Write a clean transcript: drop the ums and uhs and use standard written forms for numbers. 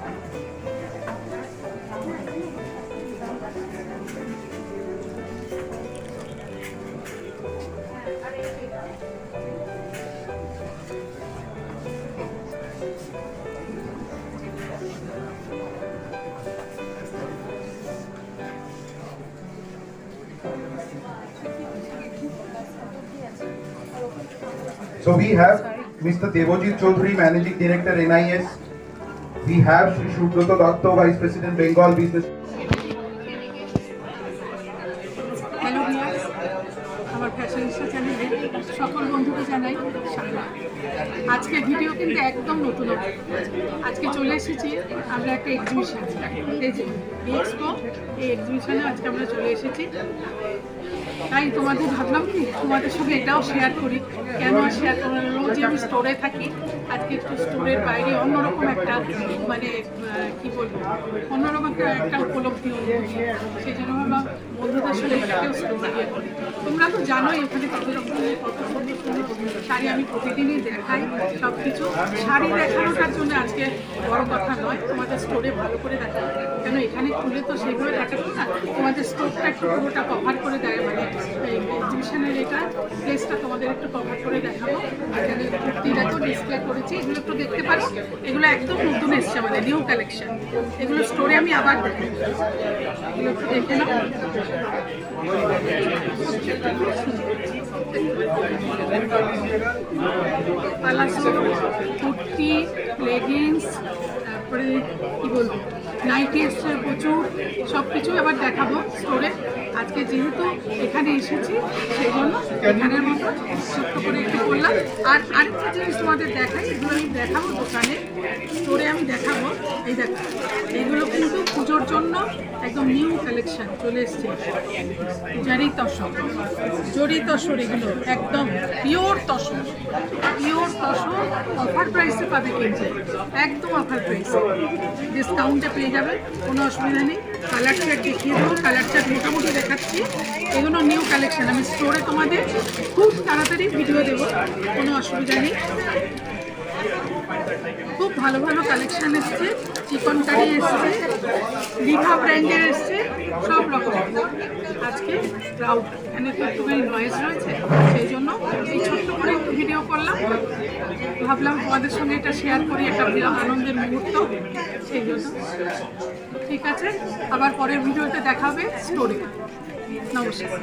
So we have Mr. Devojit Chaudhary, Managing Director, NIS. We have Shri Shubroto Datta, Vice President, Bengal Business. Hello viewers, আমার ফ্যাশনিস্টা চ্যানেলে সকল বন্ধুকে জানাই স্বাগত। আজকে ভিডিও কিন্তু একদম নতুন। আজকে চলে এসেছি আমরা একটা এক্সিবিশন, এই যে এক্সপো, এই এক্সিবিশনে আজকে আমরা চলে এসেছি। তাই তোমাদের ভাবলাম কি তোমাদের সঙ্গে এটাও শেয়ার করি। কেন শেয়ার করলাম, রোজ আমি স্টোরে থাকি, আজকে একটু স্টোরের বাইরে অন্যরকম একটা মানে কি বলবো, অন্যরকম একটা উপলব্ধি হলো। সেই জন্য ভাবলাম বন্ধুদের সঙ্গে এটাকেও স্টোর দিয়ে করি। তোমরা তো জানোই এখানে কত রকমের কত সুন্দর সুন্দর শাড়ি আমি প্রতিদিনই দেখাই। সব কিছু শাড়ি দেখানোটার জন্য আজকে বড় কথা নয়, তোমাদের স্টোরে ভালো করে দেখাবো। কেন এখানে খুলে তো সেইভাবে দেখাবো না, তোমাদের স্টোরটা একটু পুরোটা কভার করে দেয়, মানে এক্সিবিশনের এটা প্লেসটা তোমাদের একটু কভার করে দেখাবো। এখানে কুর্তি দেখো ডিসপ্লে করেছি, এগুলো একটু দেখতে পারো। এগুলো একদম নতুন এসছে, মানে নিউ কালেকশন। এগুলো স্টোরে আমি আবার দেখি, এগুলো একটু দেখে নাও। পালাজো, কুর্তি, লেগিংস, তারপরে কী বলবো, নাইটি এসছে প্রচুর, সব কিছু এবার দেখাবো স্টোরে। আজকে যেহেতু এখানে এসেছি সেই জন্য এখানের মতো ছোট্ট করে একটু করলাম। আর আরেকটা জিনিস তোমাদের দেখাই, এগুলো আমি দেখাবো দোকানে, স্টোরে আমি দেখাবো। এই দেখো, এগুলো কিন্তু পুজোর জন্য একদম নিউ কালেকশন চলে এসছে। জারি তসর, জরি তসর, এগুলো একদম pure tussar, pure tussar. Offer প্রাইসে পাবে, কিন্তু একদম অফার প্রাইসে, ডিসকাউন্টে পেয়ে যাবে, কোনো অসুবিধা নেই। কালার চার্ট দেখিয়ে দেবো, কালার চার্ট মোটামুটি দেখাচ্ছি। এগুলো নিউ কালেকশন, আমি স্টোরে তোমাদের খুব তাড়াতাড়ি ভিডিও দেবো, কোনো অসুবিধা নেই। খুব ভালো ভালো কালেকশান এসছে, চিকনকারি এসছে, দীঘা ব্র্যান্ডের এসছে, সব রকম। আজকে ক্রাউড, এখানে তো একটুখানি নয়েজ রয়েছে, সেই জন্য এই ছোট্ট করে একটু ভিডিও করলাম। ভাবলাম তোমাদের সঙ্গে এটা শেয়ার করি, একটা আনন্দের মুহূর্ত, সেই জন্য। ঠিক আছে, আবার পরের ভিডিওতে দেখা হবে স্টোরে। নমস্কার।